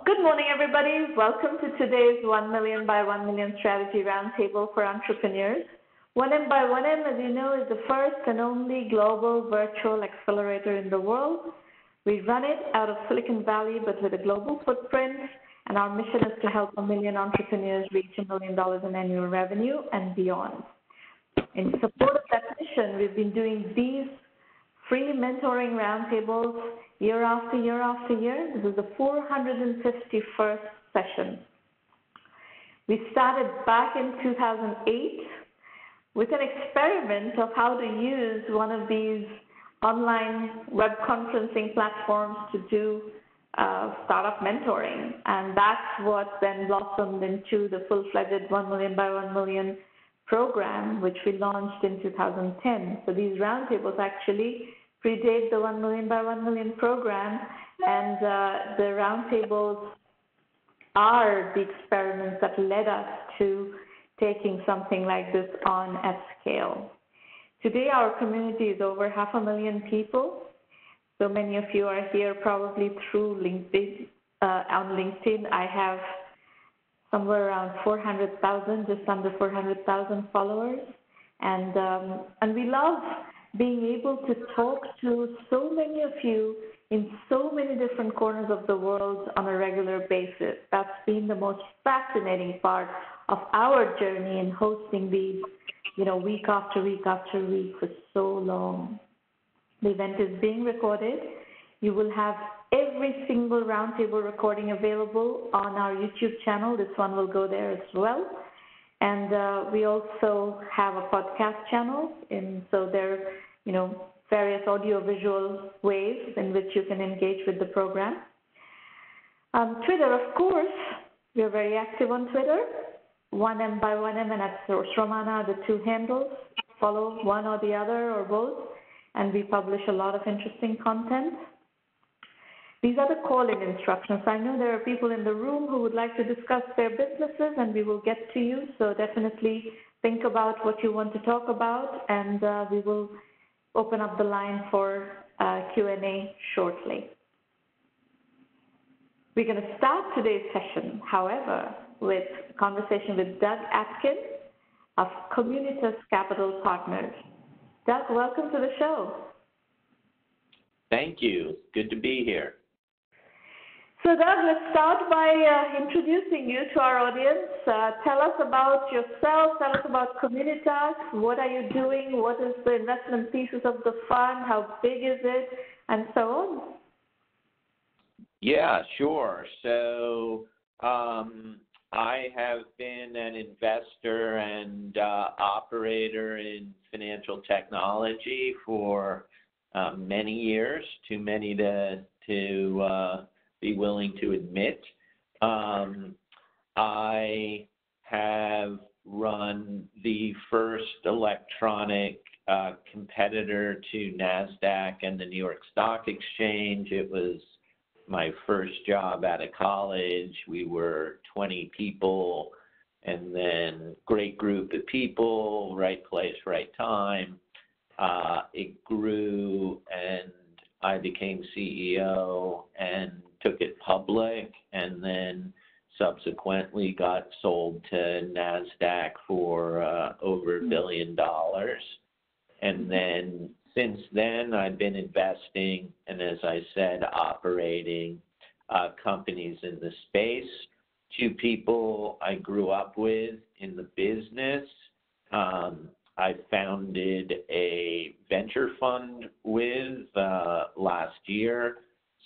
Good morning, everybody. Welcome to today's 1 Million by 1 Million Strategy Roundtable for Entrepreneurs. 1M by 1M, as you know, is the first and only global virtual accelerator in the world. We run it out of Silicon Valley, but with a global footprint, and our mission is to help 1 million entrepreneurs reach $1 million in annual revenue and beyond. In support of that mission, we've been doing these free mentoring roundtables year after year after year. This is the 451st session. We started back in 2008 with an experiment of how to use one of these online web conferencing platforms to do startup mentoring. And that's what then blossomed into the full-fledged 1 Million by 1 Million program, which we launched in 2010. So these roundtables actually predate the 1 Million by 1 Million program, and the roundtables are the experiments that led us to taking something like this on at scale. Today, our community is over 500,000 people. So many of you are here probably through LinkedIn. On LinkedIn, I have somewhere around 400,000, just under 400,000 followers. And we love being able to talk to so many of you in so many different corners of the world on a regular basis. That's been the most fascinating part of our journey in hosting these, week after week after week for so long. The event is being recorded. You will have every single roundtable recording available on our YouTube channel. This one will go there as well. And we also have a podcast channel, and so there are, various audio-visual ways in which you can engage with the program. Twitter, of course, we are very active on Twitter. 1M1M and at Romana are the two handles. Follow one or the other or both, and we publish a lot of interesting content. These are the call-in instructions. I know there are people in the room who would like to discuss their businesses, and we will get to you. So definitely think about what you want to talk about, and we will open up the line for Q&A shortly. We're going to start today's session, however, with a conversation with Doug Atkin of Communitas Capital Partners. Doug, welcome to the show. Thank you. Good to be here. So Doug, let's start by introducing you to our audience. Tell us about yourself, tell us about Communitas, what are you doing, what is the investment thesis of the fund, how big is it, and so on. Yeah, sure. So I have been an investor and operator in financial technology for many years, too many to be willing to admit. I have run the first electronic competitor to NASDAQ and the New York Stock Exchange. It was my first job out of college. We were 20 people, and then great group of people, right place, right time. It grew, and I became CEO and took it public, and then subsequently got sold to NASDAQ for over $1 billion. And then since then, I've been investing and, as I said, operating companies in the space. Two people I grew up with in the business. I founded a venture fund with last year.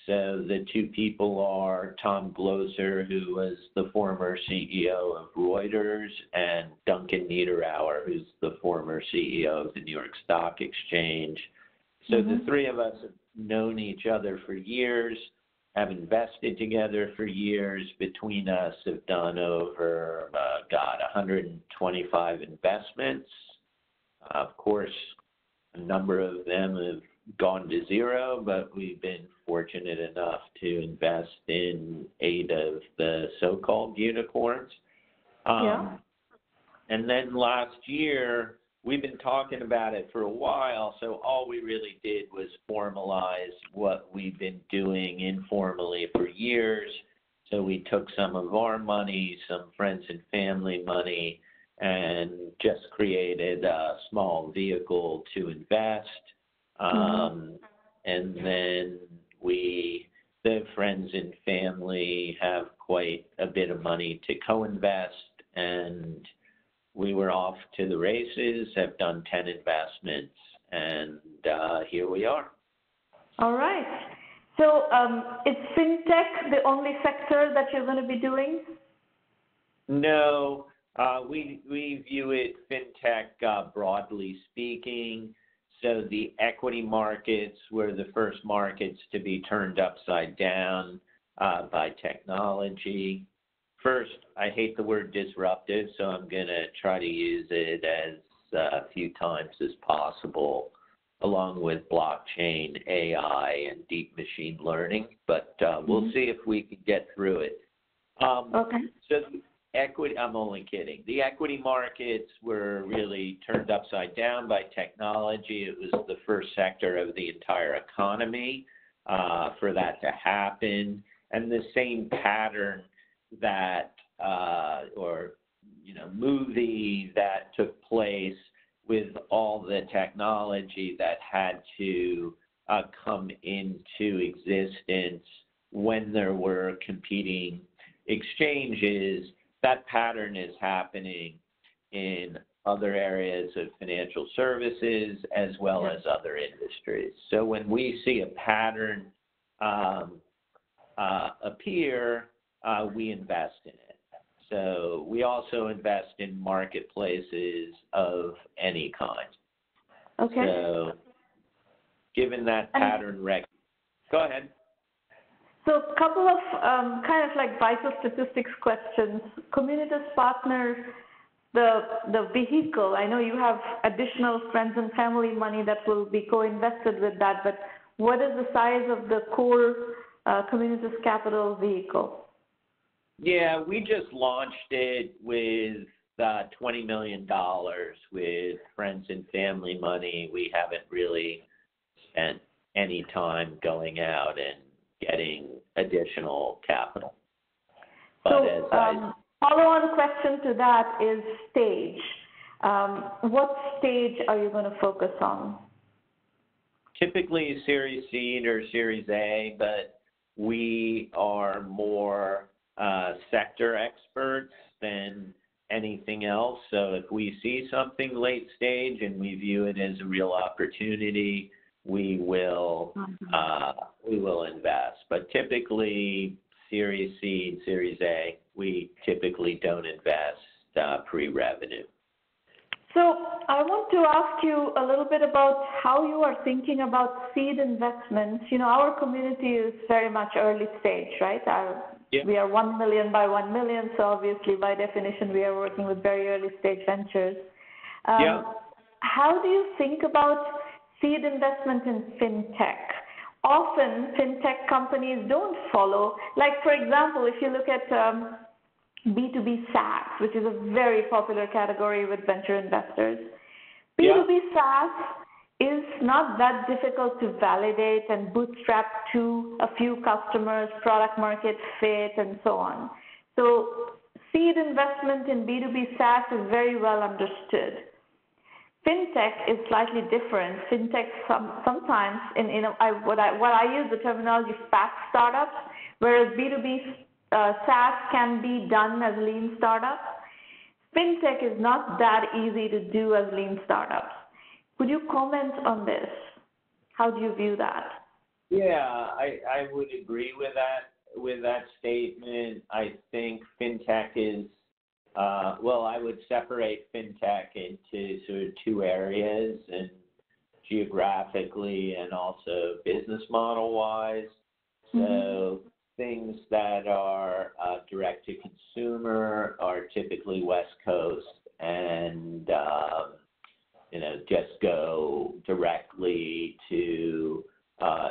So the two people are Tom Gloser, who was the former CEO of Reuters, and Duncan Niederauer, who's the former CEO of the New York Stock Exchange. So the three of us have known each other for years, have invested together for years. Between us have done over, 125 investments. Of course, a number of them have gone to zero, but we've been fortunate enough to invest in 8 of the so-called unicorns. And then last year, we've been talking about it for a while, so all we really did was formalize what we've been doing informally for years, So we took some of our money, some friends and family money, and just created a small vehicle to invest. And then the friends and family have quite a bit of money to co-invest, and we were off to the races, have done 10 investments, and here we are. All right. So is FinTech the only sector that you're going to be doing? No, we view it FinTech broadly speaking. So the equity markets were the first markets to be turned upside down by technology. First, I hate the word disruptive, so I'm going to try to use it as a few times as possible, along with blockchain, AI, and deep machine learning. But we'll see if we can get through it. Okay. So equity, I'm only kidding. The equity markets were really turned upside down by technology. It was the first sector of the entire economy for that to happen. And the same pattern that, movie that took place with all the technology that had to come into existence when there were competing exchanges, that pattern is happening in other areas of financial services as well as other industries. So when we see a pattern appear, we invest in it. So we also invest in marketplaces of any kind. Okay. So given that pattern, go ahead. So a couple of kind of like vital statistics questions. Communitas Partners, the vehicle, I know you have additional friends and family money that will be co-invested with that, but what is the size of the core Communitas Capital vehicle? Yeah, we just launched it with $20 million with friends and family money. We haven't really spent any time going out and getting additional capital. So follow-on question to that is stage. What stage are you going to focus on? Typically Series C or Series A, but we are more sector experts than anything else. So if we see something late stage and we view it as a real opportunity, we will invest. But typically Series C, Series A, we typically don't invest pre-revenue. So I want to ask you a little bit about how you are thinking about seed investments. You know, our community is very much early stage, right? We are 1 million by 1 million, so obviously by definition we are working with very early stage ventures. How do you think about seed investment in FinTech? Often FinTech companies don't follow, like for example, if you look at B2B SaaS, which is a very popular category with venture investors. B2B SaaS is not that difficult to validate and bootstrap to a few customers, product market fit, and so on. So seed investment in B2B SaaS is very well understood. FinTech is slightly different. FinTech sometimes, what I use the terminology fast startups, whereas B2B SaaS can be done as lean startups. FinTech is not that easy to do as lean startups. Could you comment on this? How do you view that? Yeah, I would agree with that statement. I think FinTech is, I would separate FinTech into sort of two areas, and geographically and also business model wise. So things that are direct to consumer are typically West Coast and just go directly to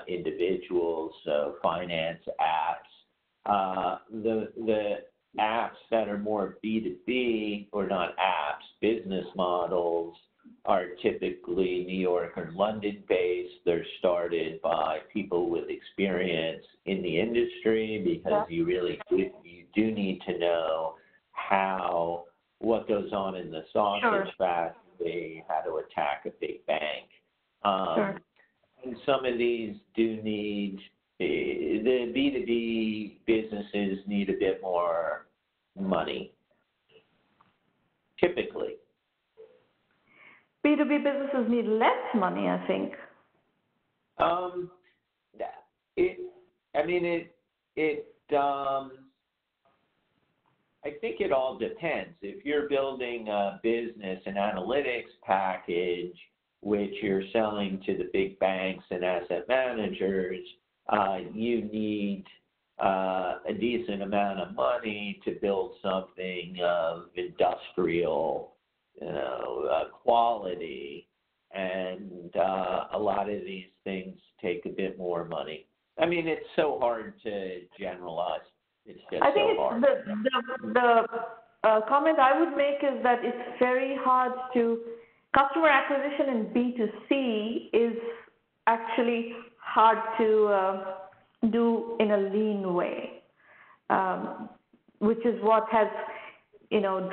individuals, so finance apps. The apps that are more B2B, or not apps, business models, are typically New York or London based. They're started by people with experience in the industry because you do need to know what goes on in the sausage factory, how to attack a big bank. And some of these do need, the B2B businesses need a bit more money, typically. B2B businesses need less money, I think. I think it all depends. If you're building a business, an analytics package, which you're selling to the big banks and asset managers, you need a decent amount of money to build something of industrial, quality, and a lot of these things take a bit more money. I mean, it's so hard to generalize. It's just I think so hard. The comment I would make is that it's very hard to, customer acquisition in B2C is actually hard to do in a lean way, which is what has,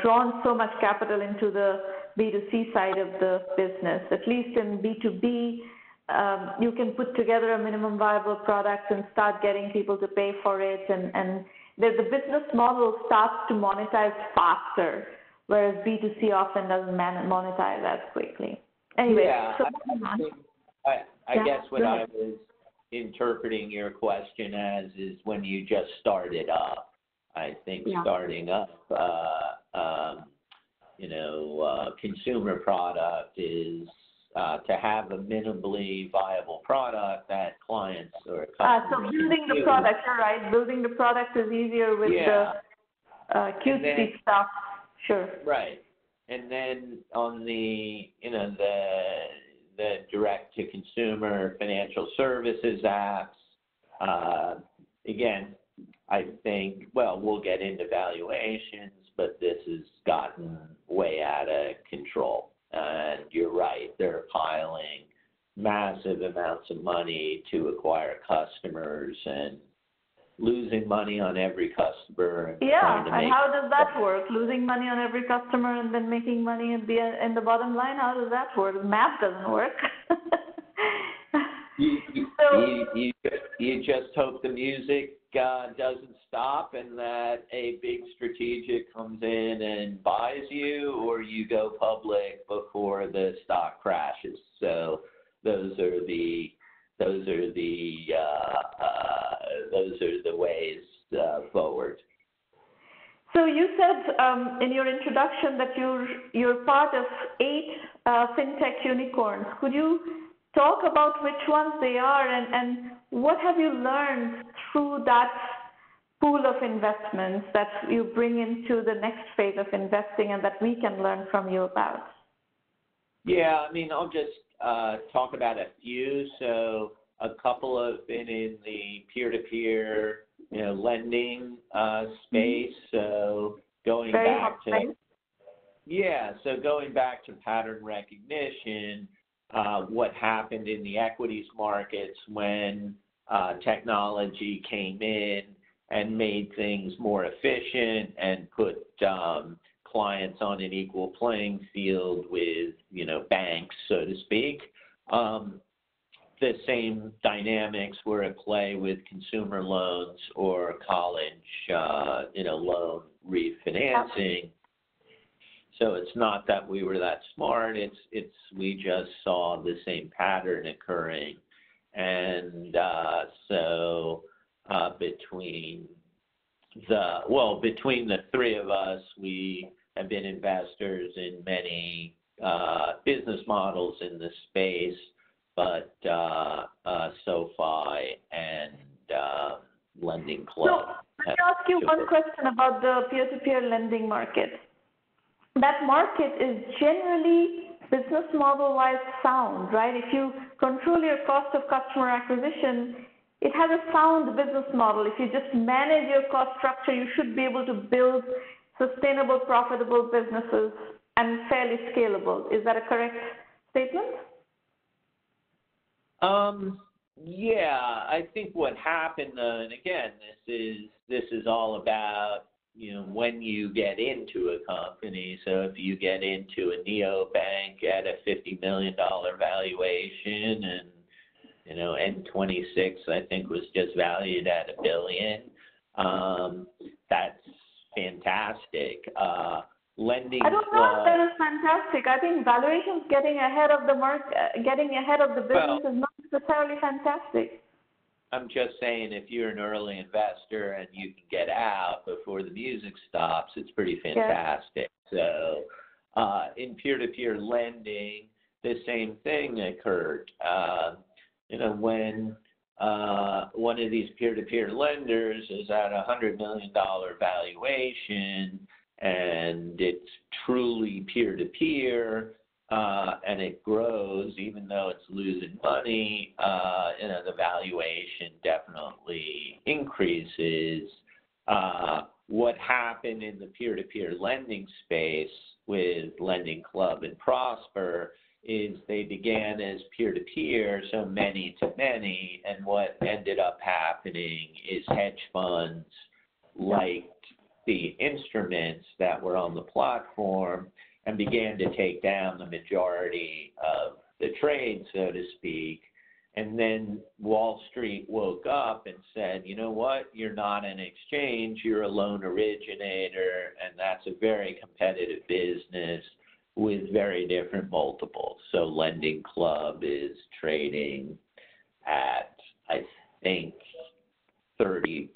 drawn so much capital into the B2C side of the business. At least in B2B, you can put together a minimum viable product and start getting people to pay for it, and the business model starts to monetize faster, whereas B2C often doesn't monetize as quickly. Anyway, I guess what I was interpreting your question as is when you just started up. I think starting up, consumer product is to have a minimally viable product that clients or customers so building the product, you're right. Building the product is easier with the cutesy stuff. Sure. Right. And then on the direct to consumer financial services apps, again, I think, we'll get into valuations, but this has gotten way out of control. And you're right, they're piling massive amounts of money to acquire customers and losing money on every customer. And how does that work? Losing money on every customer and then making money in the bottom line? How does that work? Math doesn't work. You just hope the music doesn't stop and that a big strategic comes in and buys you, or you go public before the stock crashes. So those are the ways forward. So you said in your introduction that you're part of 8 FinTech unicorns. Could you talk about which ones they are and what have you learned through that pool of investments that you bring into the next phase of investing and that we can learn from you about? Yeah, I mean, I'll just talk about a few. So a couple have been in the peer-to-peer, lending space. So going back to pattern recognition, what happened in the equities markets when technology came in and made things more efficient and put clients on an equal playing field with, banks, so to speak. The same dynamics were at play with consumer loans or college, loan refinancing. So it's not that we were that smart. We just saw the same pattern occurring, and so between the three of us, we have been investors in many business models in the space, but SoFi and Lending Club. So let me ask you one question about the peer-to-peer lending market. That market is generally business model-wise sound, right? If you control your cost of customer acquisition, it has a sound business model. If you just manage your cost structure, you should be able to build sustainable, profitable businesses and fairly scalable. Is that a correct statement? Yeah, I think what happened, and again, this is all about, when you get into a company. So if you get into a neobank at a $50 million valuation, and N26 I think was just valued at $1 billion, that's fantastic. Lending. I don't know if that is fantastic. I think valuations getting ahead of the market, getting ahead of the business is not necessarily fantastic. I'm just saying, if you're an early investor and you can get out before the music stops, it's pretty fantastic. Yeah. So in peer-to-peer lending, the same thing occurred. When one of these peer-to-peer lenders is at a $100 million valuation, and it's truly peer-to-peer, and it grows, even though it's losing money, the valuation definitely increases. What happened in the peer-to-peer lending space with Lending Club and Prosper is they began as peer-to-peer, so many to many, and what ended up happening is hedge funds liked the instruments that were on the platform and began to take down the majority of the trade, so to speak. And then Wall Street woke up and said, you know what, you're not an exchange, you're a loan originator, and that's a very competitive business with very different multiples. So Lending Club is trading at, I think, 30%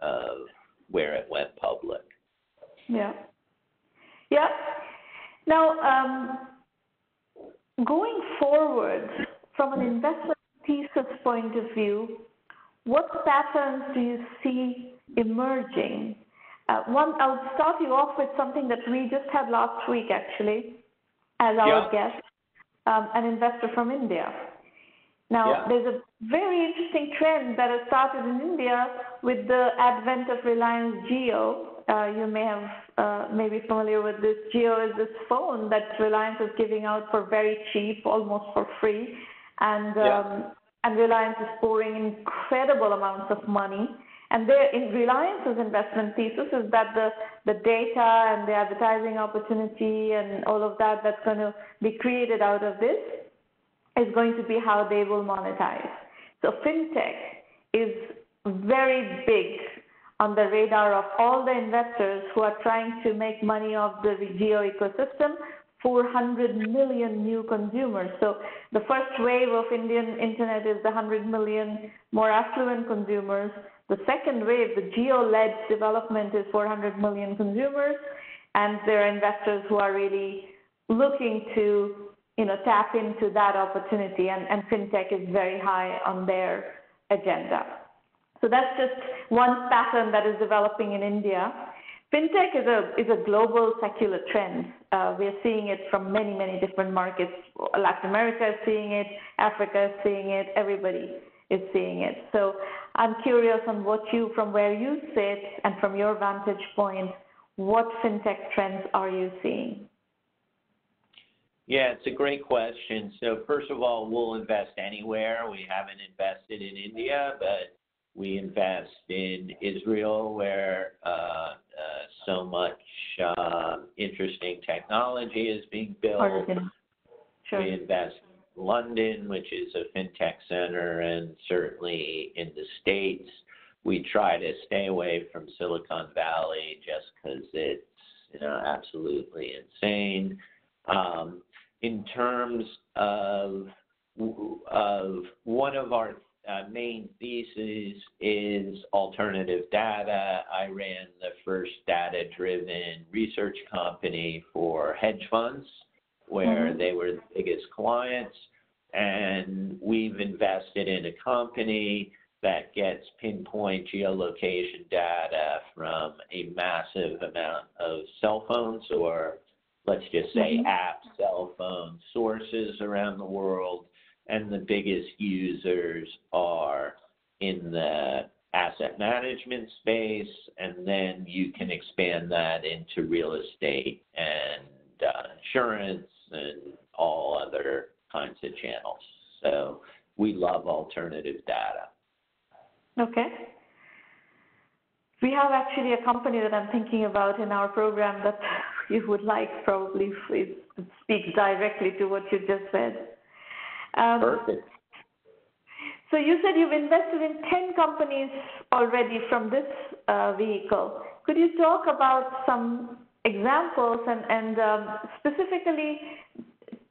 of where it went public. Yeah. Yeah. Now, going forward, from an investment thesis point of view, what patterns do you see emerging? I'll start you off with something that we just had last week, actually, as our guest, an investor from India. Now, there's a very interesting trend that has started in India with the advent of Reliance Jio. You may have maybe familiar with this. Jio is this phone that Reliance is giving out for very cheap, almost for free, and Reliance is pouring incredible amounts of money. And in Reliance's investment thesis is that the data and the advertising opportunity and all of that that's going to be created out of this is going to be how they will monetize. So FinTech is very big on the radar of all the investors who are trying to make money off the Jio ecosystem. 400 million new consumers. So the first wave of Indian internet is the 100 million more affluent consumers. The second wave, the Jio-led development, is 400 million consumers, and there are investors who are really looking to tap into that opportunity, and FinTech is very high on their agenda. So that's just one pattern that is developing in India. FinTech is a global secular trend. We are seeing it from many, many different markets. Latin America is seeing it, Africa is seeing it, everybody is seeing it. So I'm curious on from where you sit and from your vantage point, what FinTech trends are you seeing? Yeah, it's a great question. So first of all, we'll invest anywhere. We haven't invested in India, but we invest in Israel, where so much interesting technology is being built. Sure. We invest in London, which is a FinTech center, and certainly in the States. We try to stay away from Silicon Valley just because it's absolutely insane. In terms of one of our main theses is alternative data. I ran the first data-driven research company for hedge funds, where they were the biggest clients, and we've invested in a company that gets pinpoint geolocation data from a massive amount of cell phones, or let's just say app cell phone sources around the world. And the biggest users are in the asset management space, and then you can expand that into real estate and insurance and all other kinds of channels. So we love alternative data. Okay. We have actually a company that I'm thinking about in our program that you would like probably speaks directly to what you just said. Perfect. So you said you've invested in 10 companies already from this vehicle. Could you talk about some examples and specifically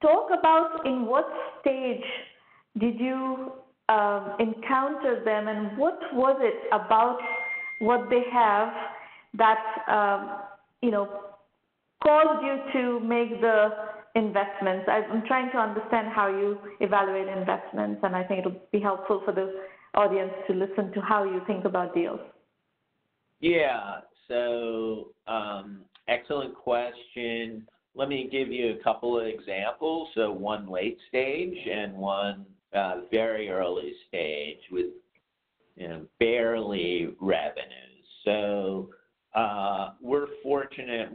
talk about in what stage did you encounter them, and what was it about what they have that caused you to make the investments? I'm trying to understand how you evaluate investments, and I think it'll be helpful for the audience to listen to how you think about deals. Yeah, so excellent question. Let me give you a couple of examples. So one late stage and one very early stage with barely revenues. So we're fortunate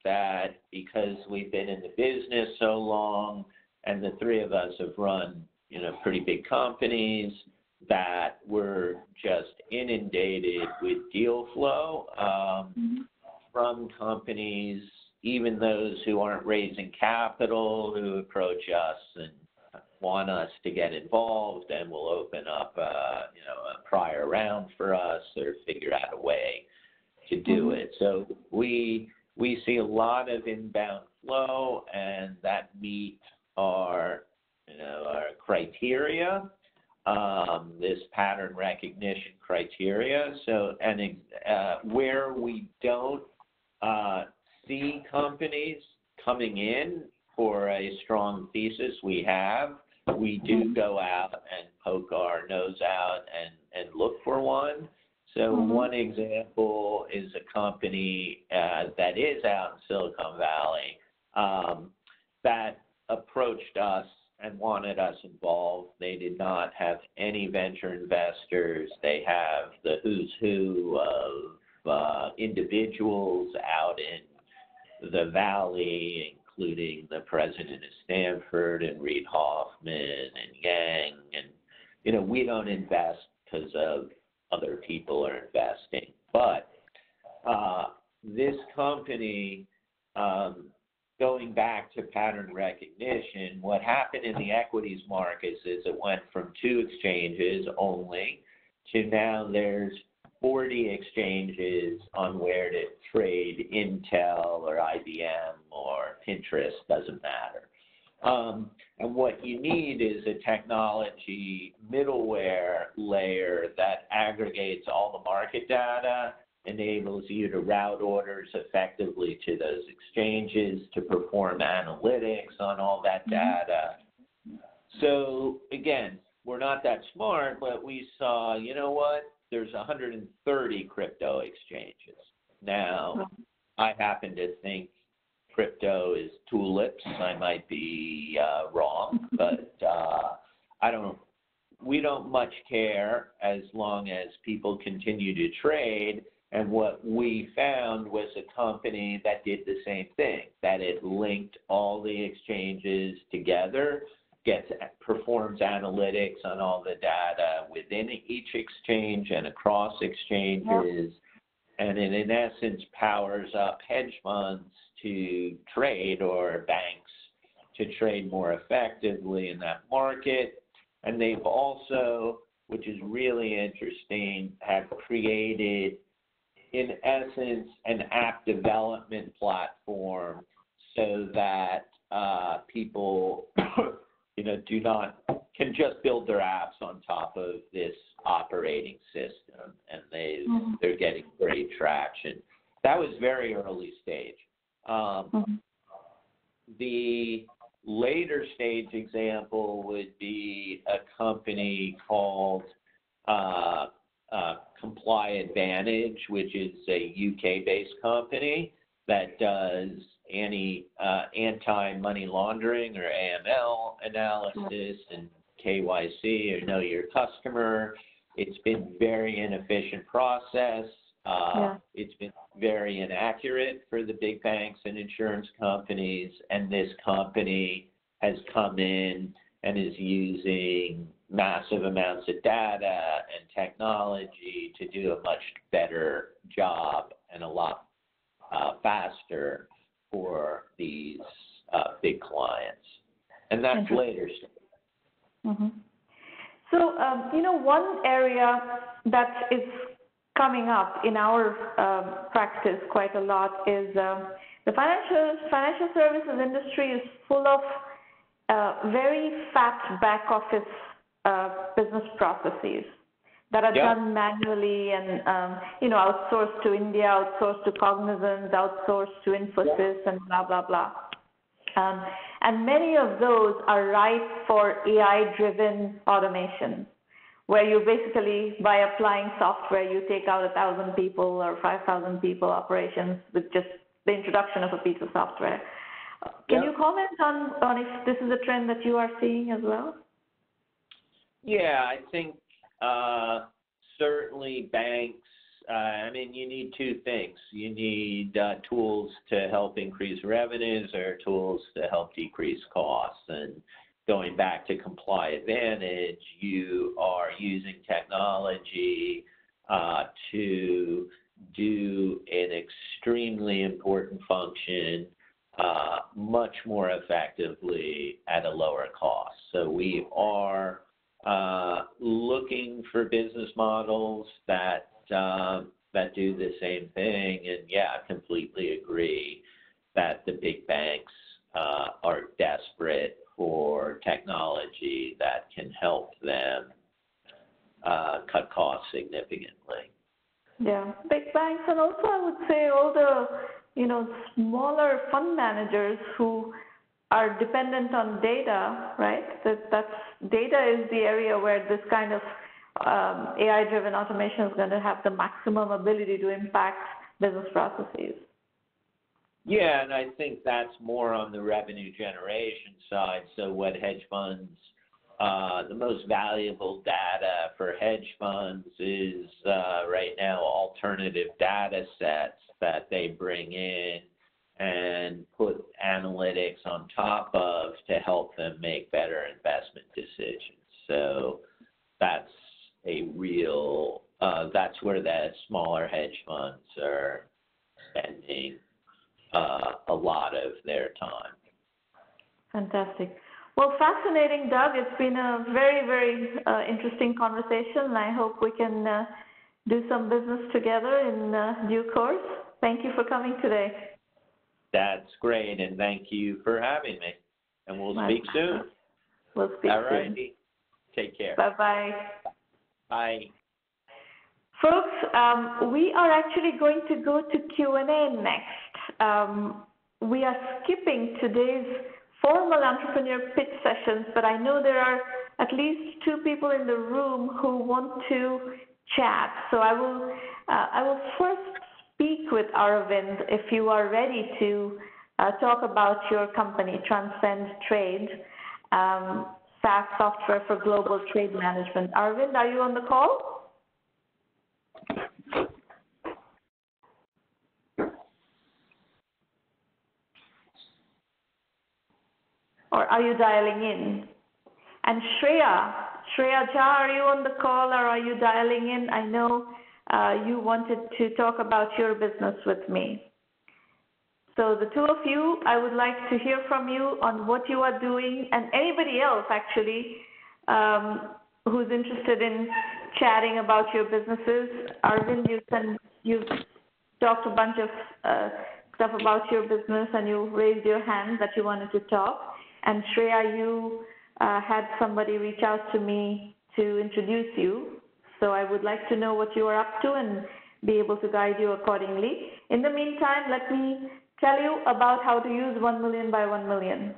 that because we've been in the business so long and the three of us have run pretty big companies, that we're just inundated with deal flow from companies, even those who aren't raising capital, who approach us and want us to get involved, and will open up a prior round for us or figure out a way to do it. So we see a lot of inbound flow, and that meet our criteria, this pattern recognition criteria. So, and where we don't see companies coming in for a strong thesis we do go out and poke our nose out and look for one. So one example is a company that is out in Silicon Valley that approached us and wanted us involved. They did not have any venture investors. They have the who's who of individuals out in the Valley, including the president of Stanford and Reid Hoffman and Yang. And, we don't invest because of other people are investing. But this company, going back to pattern recognition, what happened in the equities markets is it went from 2 exchanges only to now there's 40 exchanges on where to trade Intel or IBM or Pinterest, doesn't matter. And what you need is a technology middleware layer that aggregates all the market data, enables you to route orders effectively to those exchanges, to perform analytics on all that data. So again, we're not that smart, but we saw, there's 130 crypto exchanges. Now, I happen to think crypto is tulips. I might be wrong, but we don't much care as long as people continue to trade. And what we found was a company that did the same thing, that it linked all the exchanges together, performs analytics on all the data within each exchange and across exchanges, and in essence powers up hedge funds to trade, or banks to trade more effectively in that market. And they've also, which is really interesting, have created, in essence, an app development platform so that people can just build their apps on top of this operating system, and they're getting great traction. That was very early stage. The later stage example would be a company called Comply Advantage, which is a UK-based company that does anti-money laundering or AML analysis and KYC, or know your customer. It's been very inefficient process. It's been very inaccurate for the big banks and insurance companies, and this company has come in and is using massive amounts of data and technology to do a much better job and a lot faster for these big clients. And that's later stage. Mm-hmm. So, one area that is coming up in our practice quite a lot is the financial services industry is full of very fat back office business processes that are done manually and outsourced to India, outsourced to Cognizant, outsourced to Infosys, and blah blah blah. And many of those are ripe for AI-driven automation, where you basically, by applying software, you take out 1,000 people or 5,000 people operations with just the introduction of a piece of software. Can you comment on if this is a trend that you are seeing as well? Yeah, I think certainly banks, you need two things. You need tools to help increase revenues or tools to help decrease costs. And going back to Comply Advantage, you are using technology to do an extremely important function much more effectively at a lower cost. So we are looking for business models that do the same thing. And I completely agree that the big banks are desperate for technology that can help them cut costs significantly. Yeah, big banks, and also I would say all the smaller fund managers who are dependent on data, right? That's data is the area where this kind of AI-driven automation is going to have the maximum ability to impact business processes. Yeah, and I think that's more on the revenue generation side. So what hedge funds, the most valuable data for hedge funds is right now alternative data sets that they bring in and put analytics on top of to help them make better investment decisions. So that's that's where the smaller hedge funds are spending a lot of their time. Fantastic. Well, fascinating, Doug. It's been a very, very interesting conversation, and I hope we can do some business together in due course. Thank you for coming today. That's great, and thank you for having me. And we'll speak soon. We'll speak soon. All righty. Take care. Bye-bye. Bye. Folks, we are actually going to go to Q&A next. We are skipping today's formal entrepreneur pitch sessions, but I know there are at least two people in the room who want to chat. So I will first speak with Aravind if you are ready to talk about your company, Transcend Trade, SaaS software for global trade management. Aravind, are you on the call? Or are you dialing in? And Shreya Jha, are you on the call or are you dialing in? I know you wanted to talk about your business with me. So the two of you, I would like to hear from you on what you are doing, and anybody else actually who's interested in chatting about your businesses. Arvind, you've talked a bunch of stuff about your business and you raised your hand that you wanted to talk. And Shreya, you had somebody reach out to me to introduce you. So I would like to know what you are up to and be able to guide you accordingly. In the meantime, let me tell you about how to use 1Mby1M.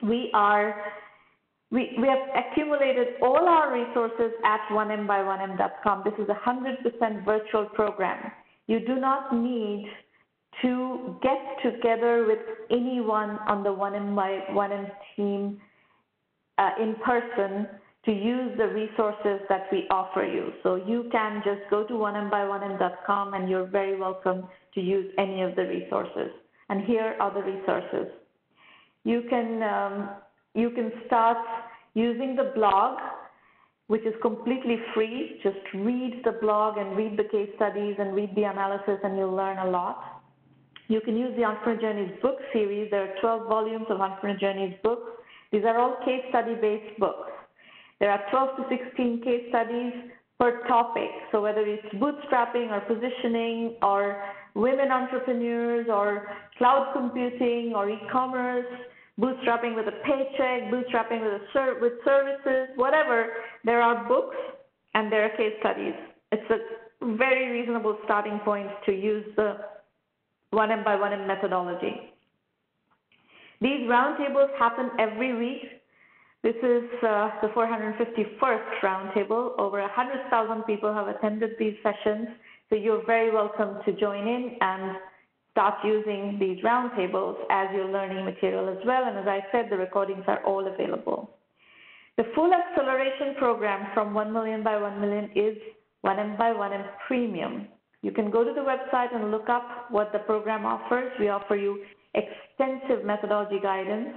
We have accumulated all our resources at 1Mby1M.com. This is a 100% virtual program. You do not need to get together with anyone on the 1Mby1M team in person to use the resources that we offer you. So you can just go to 1Mby1M.com and you're very welcome to use any of the resources. And here are the resources. You can start using the blog, which is completely free. Just read the blog and read the case studies and read the analysis, and you'll learn a lot. You can use the Entrepreneur Journeys book series. There are 12 volumes of Entrepreneur Journeys books. These are all case study-based books. There are 12 to 16 case studies per topic. So whether it's bootstrapping or positioning or women entrepreneurs or cloud computing or e-commerce, bootstrapping with a paycheck, bootstrapping with services, whatever, there are books and there are case studies. It's a very reasonable starting point to use the 1M methodology. These roundtables happen every week. This is the 451st roundtable. Over 100,000 people have attended these sessions, so you're very welcome to join in and start using these roundtables as your learning material as well. And as I said, the recordings are all available. The full acceleration program from 1 million by 1 million is 1M Premium. You can go to the website and look up what the program offers. We offer you extensive methodology guidance.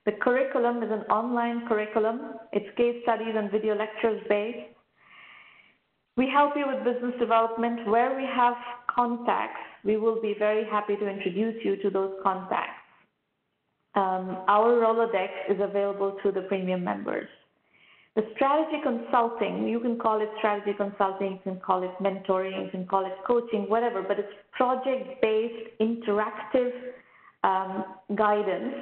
The curriculum is an online curriculum. It's case studies and video lectures based. We help you with business development. Where we have contacts, we will be very happy to introduce you to those contacts. Our Rolodex is available to the premium members. The strategy consulting, you can call it strategy consulting, you can call it mentoring, you can call it coaching, whatever, but it's project-based interactive guidance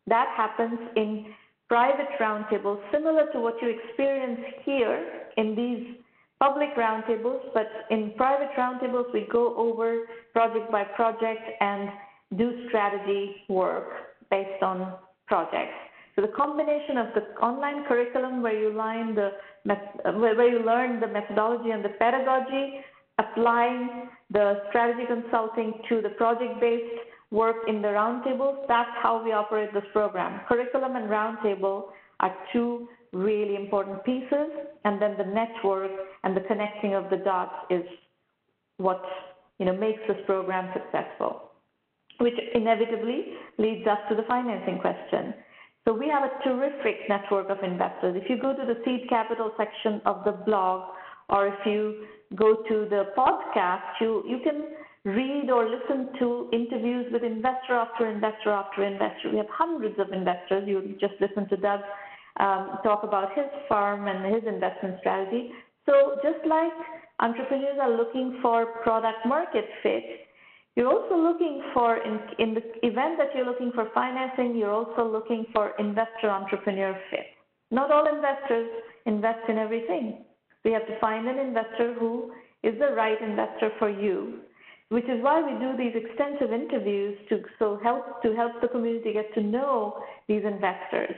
that happens in private roundtables, similar to what you experience here in these public roundtables, but in private roundtables, we go over project by project and do strategy work based on projects. So the combination of the online curriculum where you learn the methodology and the pedagogy, applying the strategy consulting to the project-based work in the roundtables, that's how we operate this program. Curriculum and roundtable are two really important pieces, and then the network and the connecting of the dots is what makes this program successful, which inevitably leads us to the financing question. So we have a terrific network of investors. If you go to the seed capital section of the blog, or if you go to the podcast, you can read or listen to interviews with investor after investor after investor. We have hundreds of investors. You just listen to Doug talk about his firm and his investment strategy. So just like entrepreneurs are looking for product market fit, you're also looking for, in the event that you're looking for financing, you're also looking for investor-entrepreneur fit. Not all investors invest in everything. So you have to find an investor who is the right investor for you, which is why we do these extensive interviews to help the community get to know these investors.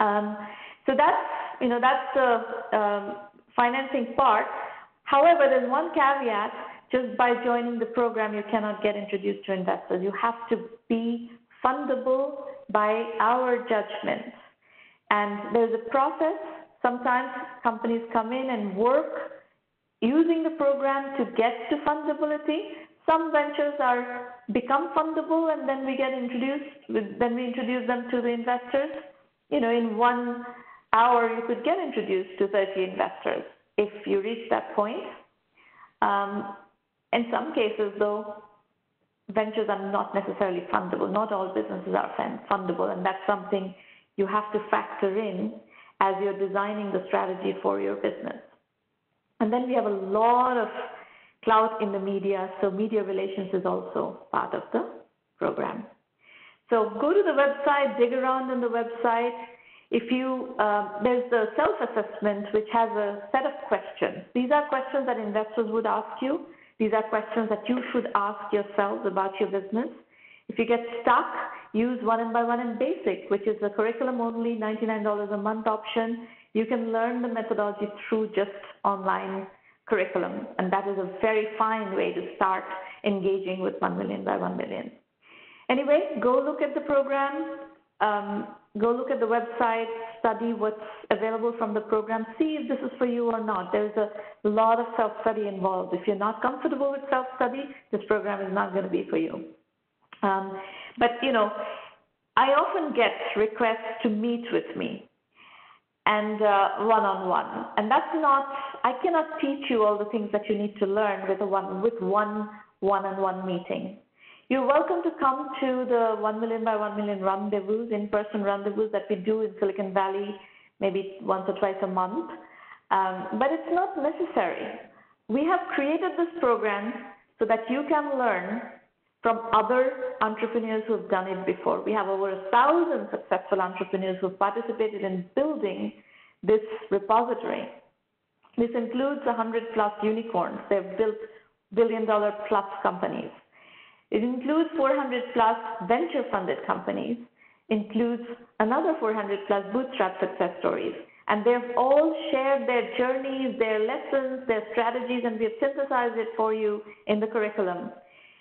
So that's the financing part. However, there's one caveat. Just by joining the program, you cannot get introduced to investors. You have to be fundable by our judgment. And there's a process. Sometimes companies come in and work using the program to get to fundability. Some ventures become fundable, and then we introduce them to the investors. In 1 hour, you could get introduced to 30 investors if you reach that point. In some cases, though, ventures are not necessarily fundable. Not all businesses are fundable, and that's something you have to factor in as you're designing the strategy for your business. And then we have a lot of clout in the media, so media relations is also part of the program. So go to the website, dig around on the website. There's the self-assessment, which has a set of questions. These are questions that investors would ask you. These are questions that you should ask yourselves about your business. If you get stuck, use 1M Basic, which is a curriculum-only $99 a month option. You can learn the methodology through just online curriculum, and that is a very fine way to start engaging with 1 million by 1 million. Anyway, go look at the program. Go look at the website, study what's available from the program, see if this is for you or not. There's a lot of self-study involved. If you're not comfortable with self-study, this program is not going to be for you. But, I often get requests to meet with me and one-on-one. And that's not, I cannot teach you all the things that you need to learn with one one-on-one meeting. You're welcome to come to the 1Mby1M rendezvous, in-person rendezvous that we do in Silicon Valley maybe once or twice a month. But it's not necessary. We have created this program so that you can learn from other entrepreneurs who have done it before. We have over 1,000 successful entrepreneurs who have participated in building this repository. This includes 100+ unicorns. They've built billion-dollar-plus companies. It includes 400+ venture-funded companies, includes another 400+ bootstrap success stories. And they've all shared their journeys, their lessons, their strategies, and we've synthesized it for you in the curriculum,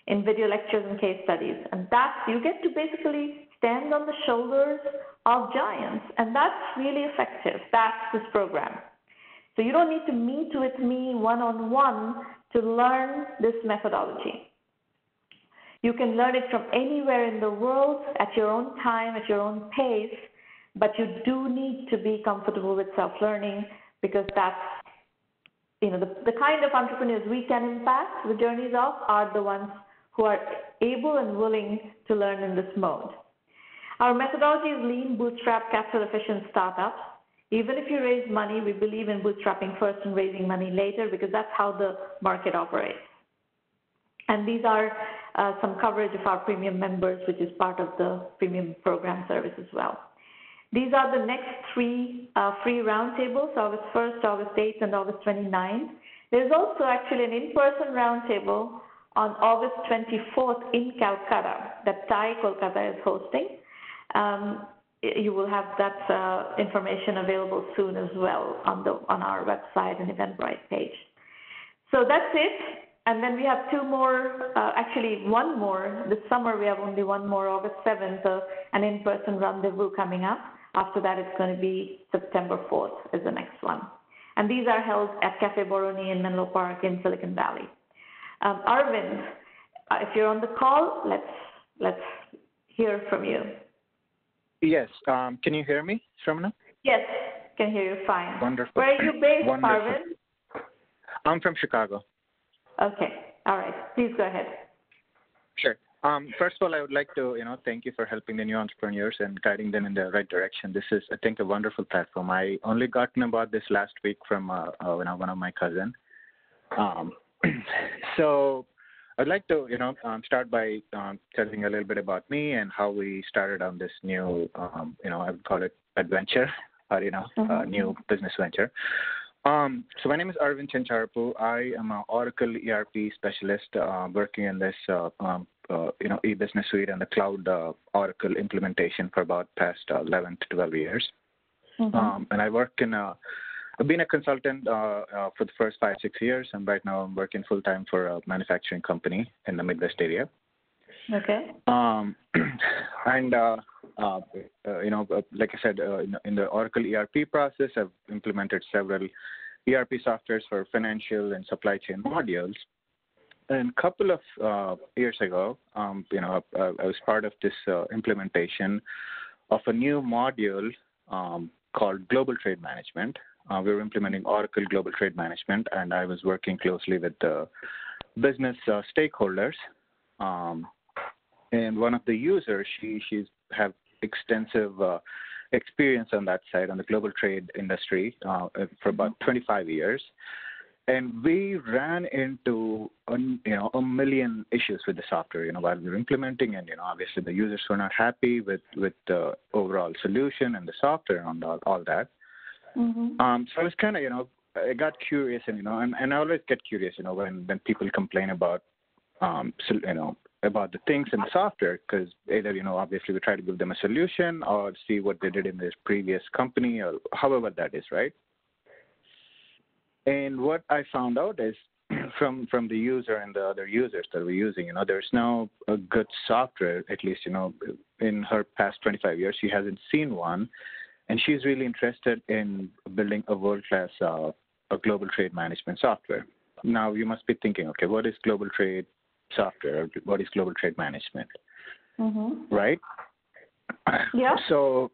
in video lectures and case studies. And you get to basically stand on the shoulders of giants, and that's really effective. That's this program. So you don't need to meet with me one-on-one to learn this methodology. You can learn it from anywhere in the world at your own time, at your own pace, but you do need to be comfortable with self-learning, because that's, the kind of entrepreneurs we can impact the journeys of are the ones who are able and willing to learn in this mode. Our methodology is lean, bootstrap, capital-efficient startups. Even if you raise money, we believe in bootstrapping first and raising money later, because that's how the market operates. And these are some coverage of our premium members, which is part of the premium program service as well. These are the next 3 free roundtables, August 1st, August 8th, and August 29th. There's also actually an in-person roundtable on August 24th in Calcutta that TiE Kolkata is hosting. You will have that information available soon as well on our website and Eventbrite page. So that's it. And then we have 2 more, actually 1 more. This summer we have only 1 more, August 7th, an in-person rendezvous coming up. After that, it's going to be September 4th is the next one. And these are held at Cafe Boroni in Menlo Park in Silicon Valley. Arvind, if you're on the call, let's hear from you. Yes. Can you hear me, Shramana? Yes, can hear you fine. Wonderful. Where are you based, Wonderful. Arvind? I'm from Chicago. Okay. All right. Please go ahead. Sure. First of all, I would like to, thank you for helping the new entrepreneurs and guiding them in the right direction. This is, I think, a wonderful platform. I only gotten about this last week from one of my cousins. So I'd like to, start by telling a little bit about me and how we started on this new, I would call it adventure, or new business venture. So my name is Arvind Chencharappu. I am an Oracle ERP specialist working in this, e-business suite and the cloud Oracle implementation for about past 11 to 12 years. And I work I've been a consultant for the first 5-6 years, and right now I'm working full-time for a manufacturing company in the Midwest area. Okay. And, like I said, in the Oracle ERP process, I've implemented several ERP softwares for financial and supply chain modules. And a couple of years ago, I was part of this implementation of a new module called Global Trade Management. We were implementing Oracle Global Trade Management, and I was working closely with the business stakeholders. And one of the users, she's have extensive experience on that side, on the global trade industry, for about 25 years. And we ran into, a million issues with the software, while we were implementing, and, obviously the users were not happy with the overall solution and the software and all that. So I was kind of, I got curious, and I always get curious, when people complain about, about the things in the software, because either, obviously we try to give them a solution or see what they did in their previous company or however that is, right? And what I found out is from the user and the other users that we're using, there's no a good software, at least, in her past 25 years, she hasn't seen one. And she's really interested in building a world-class a global trade management software. Now, you must be thinking, okay, what is global trade software? What is global trade management? Mm-hmm. Right? Yeah. So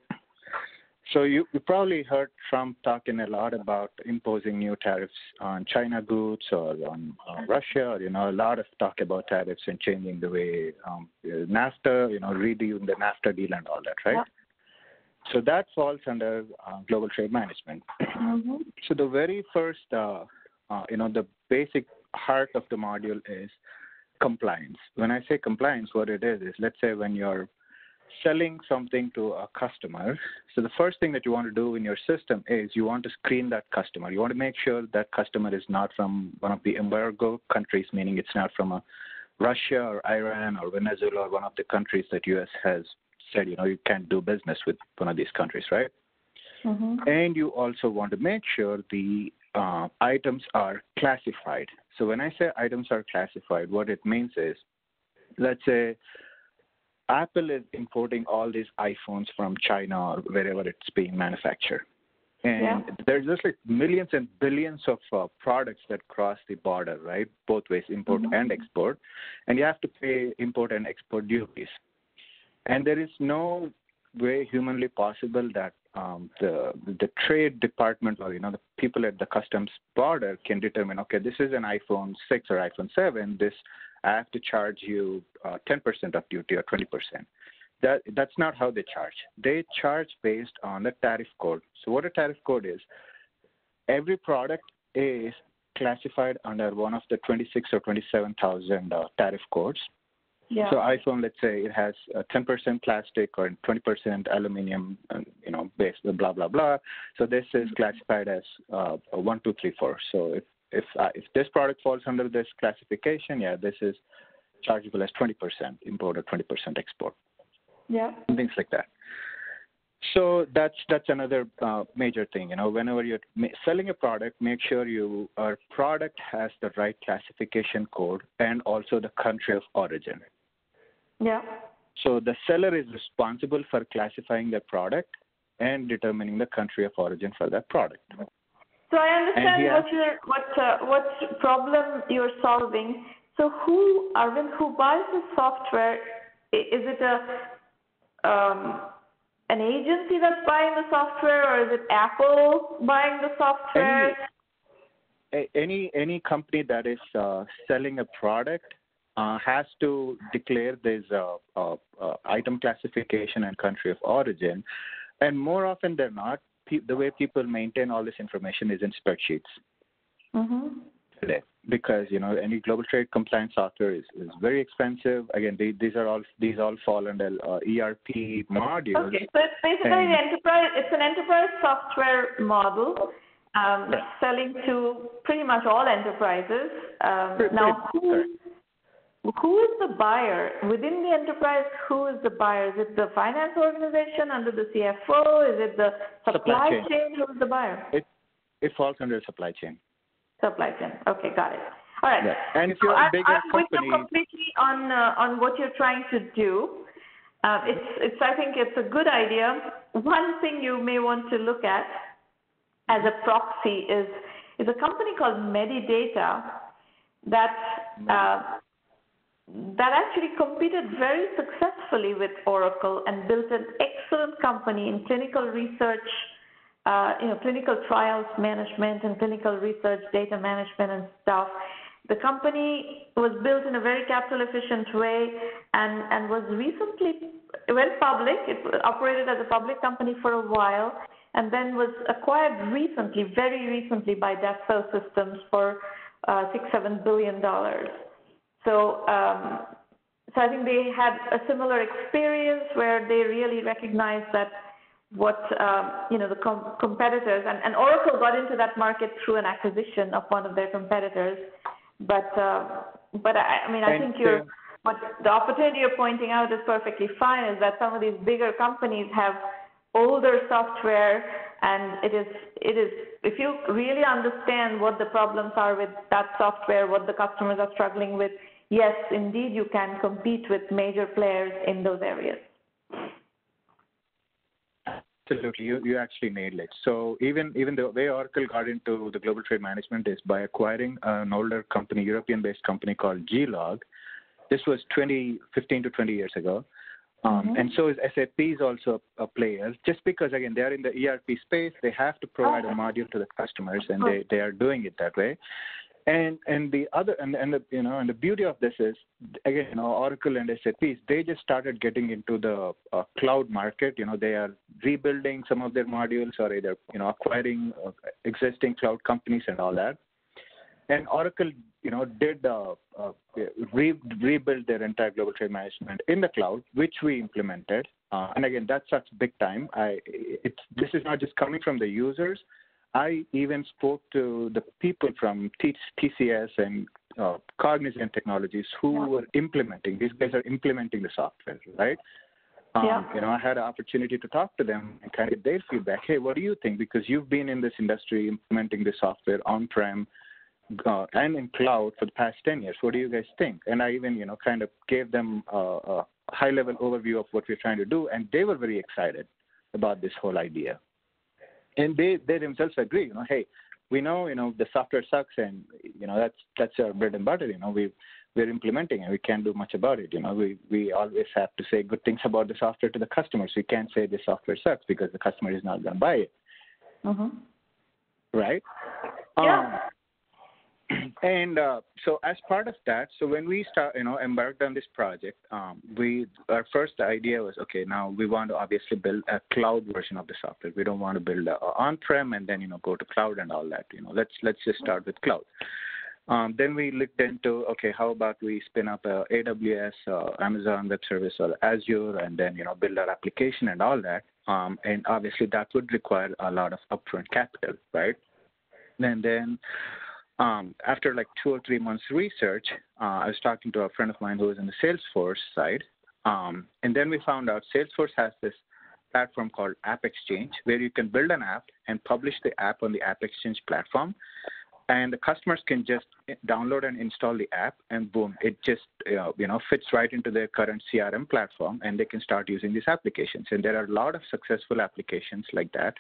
you probably heard Trump talking a lot about imposing new tariffs on China goods or on Russia, or, a lot of talk about tariffs and changing the way NAFTA, redoing the NAFTA deal and all that, right? Yeah. So that falls under global trade management. Mm-hmm. So the very first, the basic heart of the module is compliance. When I say compliance, what it is let's say when you're selling something to a customer, so the first thing that you want to do in your system is you want to screen that customer. You want to make sure that customer is not from one of the embargo countries, meaning it's not from Russia or Iran or Venezuela or one of the countries that U.S. has said, you can't do business with one of these countries, right? Mm-hmm. And you also want to make sure the items are classified. So when I say items are classified, what it means is, let's say Apple is importing all these iPhones from China or wherever it's being manufactured. And there's just like millions and billions of products that cross the border, right? Both ways, import and export. And you have to pay import and export duties. And there is no way humanly possible that the trade department or, the people at the customs border can determine, okay, this is an iPhone 6 or iPhone 7, I have to charge you 10% of duty or 20%. That's not how they charge. They charge based on the tariff code. So what a tariff code is, every product is classified under one of the 26 or 27,000 tariff codes. Yeah. So iPhone, let's say it has 10% plastic or 20% aluminum, based blah blah blah. So this is classified as 1, 2, 3, 4. So if this product falls under this classification, this is chargeable as 20% import or 20% export. Yeah. And things like that. So that's another major thing. Whenever you're selling a product, make sure your product has the right classification code and also the country of origin. Yeah. So the seller is responsible for classifying the product and determining the country of origin for that product. So I understand what problem you're solving. So who buys the software? Is it an agency that's buying the software, or is it Apple buying the software? Any company that is selling a product has to declare this item classification and country of origin. And more often than not, the way people maintain all this information is in spreadsheets today. Because, any global trade compliance software is very expensive. Again, these all fall under ERP modules. Okay, so it's basically it's an enterprise software model selling to pretty much all enterprises. Now, who is the buyer? Within the enterprise, who is the buyer? Is it the finance organization under the CFO? Is it the supply chain? Who is the buyer? It falls under supply chain. Supply chain. Okay, got it. All right. Yeah. And if you're a bigger company, I'm with you completely on what you're trying to do. I think it's a good idea. One thing you may want to look at as a proxy is a company called Medidata that actually competed very successfully with Oracle and built an excellent company in clinical research, clinical trials management and clinical research data management and stuff. The company was built in a very capital efficient way and went public. It operated as a public company for a while and then was acquired very recently by Dassault Systems for $6-7 billion. So I think they had a similar experience where they really recognized that what the competitors and Oracle got into that market through an acquisition of one of their competitors. But I think what the opportunity you're pointing out is perfectly fine. Is that some of these bigger companies have older software And it is, if you really understand what the problems are with that software, what the customers are struggling with, yes, indeed, you can compete with major players in those areas. Absolutely, you actually nailed it. So even the way Oracle got into the global trade management is by acquiring an older company, European-based company called Glog. This was 15 to 20 years ago. And so is SAP is also a player. Just because again they are in the ERP space, they have to provide a module to the customers, and they are doing it that way. And the other and the beauty of this is again Oracle and SAP, they just started getting into the cloud market. They are rebuilding some of their modules or either acquiring existing cloud companies and all that. And Oracle did rebuild their entire global trade management in the cloud, which we implemented. And again, that's such big time. This is not just coming from the users. I even spoke to the people from TCS and Cognizant Technologies who were implementing. These guys are implementing the software, right? I had an opportunity to talk to them and kind of get their feedback. Hey, what do you think? Because you've been in this industry implementing this software on-prem and in cloud for the past 10 years. What do you guys think? And I even, kind of gave them a high-level overview of what we're trying to do, and they were very excited about this whole idea. And they themselves agree, hey, we know, the software sucks, and, that's our bread and butter, we're implementing and we can't do much about it. We always have to say good things about the software to the customers. We can't say the software sucks because the customer is not going to buy it. Right? Yeah. And so as part of that, so when we embarked on this project, our first idea was, okay, now we want to obviously build a cloud version of the software. We don't want to build on-prem and then, go to cloud and all that. Let's just start with cloud. Then we looked into, okay, how about we spin up a AWS, Amazon Web Service, or Azure, and then, build our application and all that. And obviously that would require a lot of upfront capital, right? And then after like 2 or 3 months research, I was talking to a friend of mine who was in the Salesforce side. And then we found out Salesforce has this platform called App Exchange, where you can build an app and publish the app on the App Exchange platform. And the customers can just download and install the app, and boom, it just fits right into their current CRM platform, and they can start using these applications. And there are a lot of successful applications like that.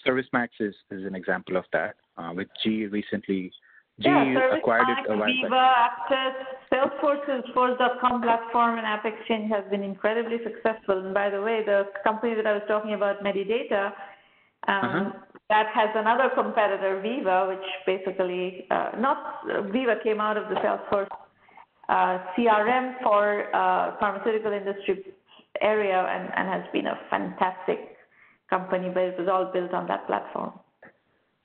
ServiceMax is an example of that. With GE recently, acquired it a while back. Viva, Aptus, Salesforce's Force.com platform and App Exchange has been incredibly successful. And by the way, the company that I was talking about, Medidata, that has another competitor, Viva, which basically, Viva came out of the Salesforce CRM for pharmaceutical industry area and has been a fantastic company, but it was all built on that platform.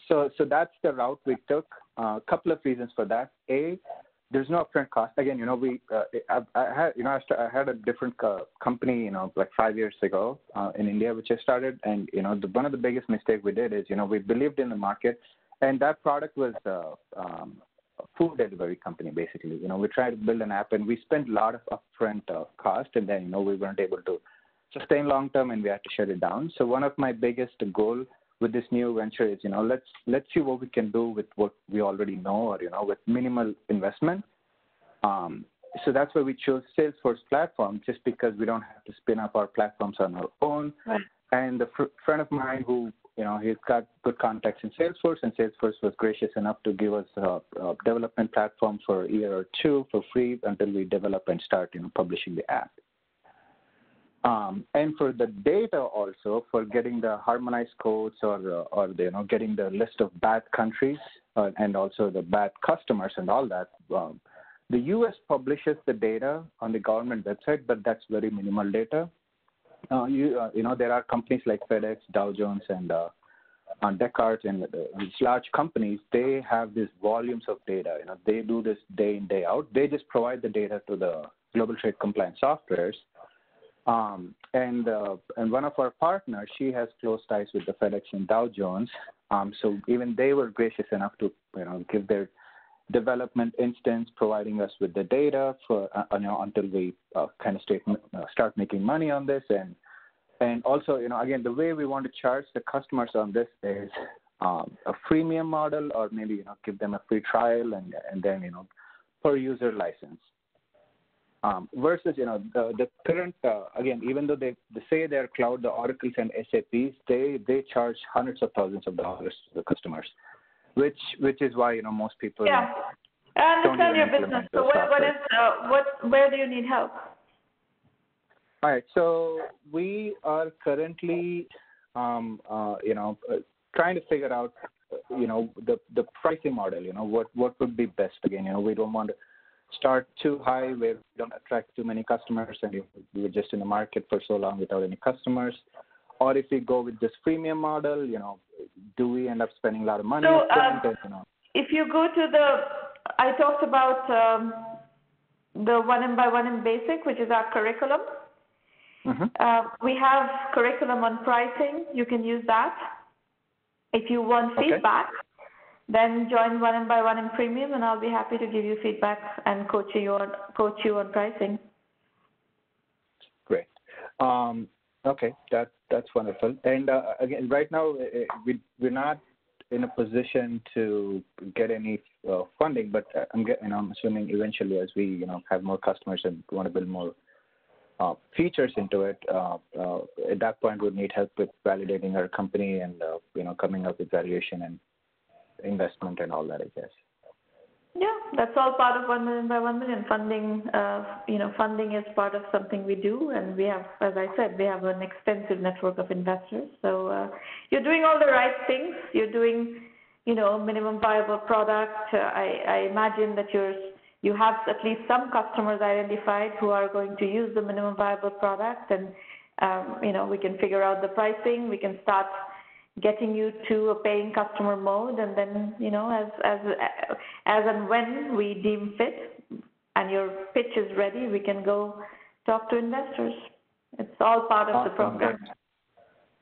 So that's the route we took. A couple of reasons for that. A, there's no upfront cost. Again, I had a different company, like 5 years ago in India, which I started. And, one of the biggest mistakes we did is, we believed in the market, and that product was a food delivery company, basically. We tried to build an app, and we spent a lot of upfront cost, and then, we weren't able to sustain long term, and we had to shut it down. So one of my biggest goal with this new venture is, let's see what we can do with what we already know, or, with minimal investment. So that's why we chose Salesforce platform, just because we don't have to spin up our platforms on our own. Right. And a friend of mine who, he's got good contacts in Salesforce, and Salesforce was gracious enough to give us a development platform for a year or two for free until we develop and start, publishing the app. And for the data also, for getting the harmonized codes or getting the list of bad countries and also the bad customers and all that, the U.S. publishes the data on the government website, but that's very minimal data. There are companies like FedEx, Dow Jones, and Descartes, and these large companies, they have these volumes of data. They do this day in, day out. They just provide the data to the global trade compliance softwares. And one of our partners, she has close ties with the FedEx and Dow Jones. So even they were gracious enough to, give their development instance, providing us with the data for, until we kind of start making money on this. And And also, again, the way we want to charge the customers on this is a freemium model, or maybe, give them a free trial and then, per user license. Versus, the current, again, even though they say they're cloud, the Oracles and SAPs, they charge hundreds of thousands of dollars to the customers, which is why, most people I understand your business. So where do you need help? All right. So we are currently, trying to figure out, the pricing model. What would be best. Again, we don't want to start too high where we don't attract too many customers, and we're just in the market for so long without any customers. Or if we go with this freemium model, do we end up spending a lot of money? So if you go to I talked about the 1M1M Basic, which is our curriculum. Mm-hmm. We have curriculum on pricing. You can use that. If you want feedback, then join 1M1M Premium, and I'll be happy to give you feedback and coach you on pricing. Great. Okay, that's wonderful. And again, right now we're not in a position to get any funding, but I'm assuming eventually, as we have more customers and want to build more features into it, at that point we'll need help with validating our company and coming up with valuation and investment and all that, I guess. Yeah, that's all part of 1M1M funding. Funding is part of something we do, and we have, as I said, we have an extensive network of investors. So you're doing all the right things. You're doing, minimum viable product. I imagine that you have at least some customers identified who are going to use the minimum viable product, and we can figure out the pricing. We can start getting you to a paying customer mode, and then as and when we deem fit and your pitch is ready, we can go talk to investors. It's all part of the program.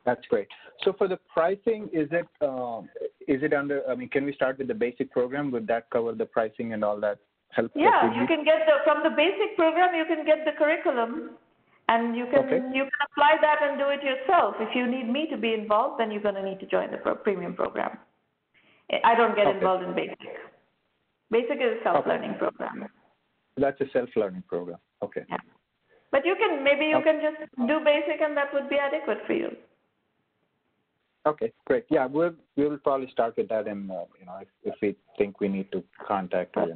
That's great. So for the pricing, is it under? I mean, can we start with the basic program? Would that cover the pricing and all that help? Yeah, you can get from the basic program. You can get the curriculum. And you can apply that and do it yourself. If you need me to be involved, then you're going to need to join the premium program. I don't get involved in basic. Basic is a self-learning program. That's a self-learning program. Okay. Yeah. But you can just do basic, and that would be adequate for you. Okay, great. Yeah, we will probably start with that, and if we think we need to contact or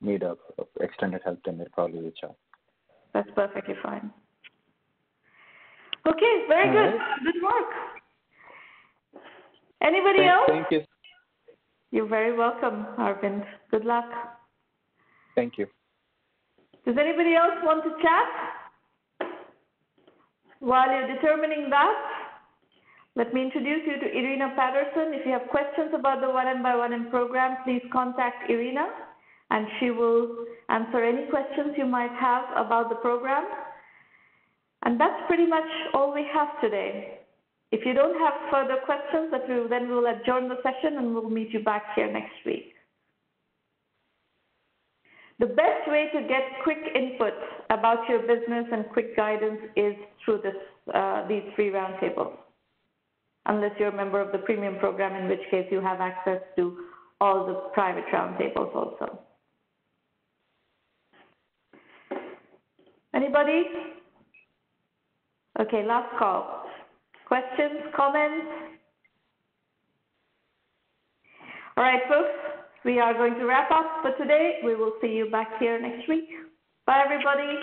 need a extended help, then we'll probably reach out. That's perfectly fine. Okay, very good. Right. Good work. Anybody else? Thank you. You're very welcome, Arvind. Good luck. Thank you. Does anybody else want to chat? While you're determining that, let me introduce you to Irina Patterson. If you have questions about the 1M1M program, please contact Irina, and she will answer any questions you might have about the program. And that's pretty much all we have today. If you don't have further questions, then we'll adjourn the session and we'll meet you back here next week. The best way to get quick input about your business and quick guidance is through these free roundtables, unless you're a member of the premium program, in which case you have access to all the private roundtables also. Anybody? Okay, last call. Questions, comments? All right, folks, we are going to wrap up for today. We will see you back here next week. Bye, everybody.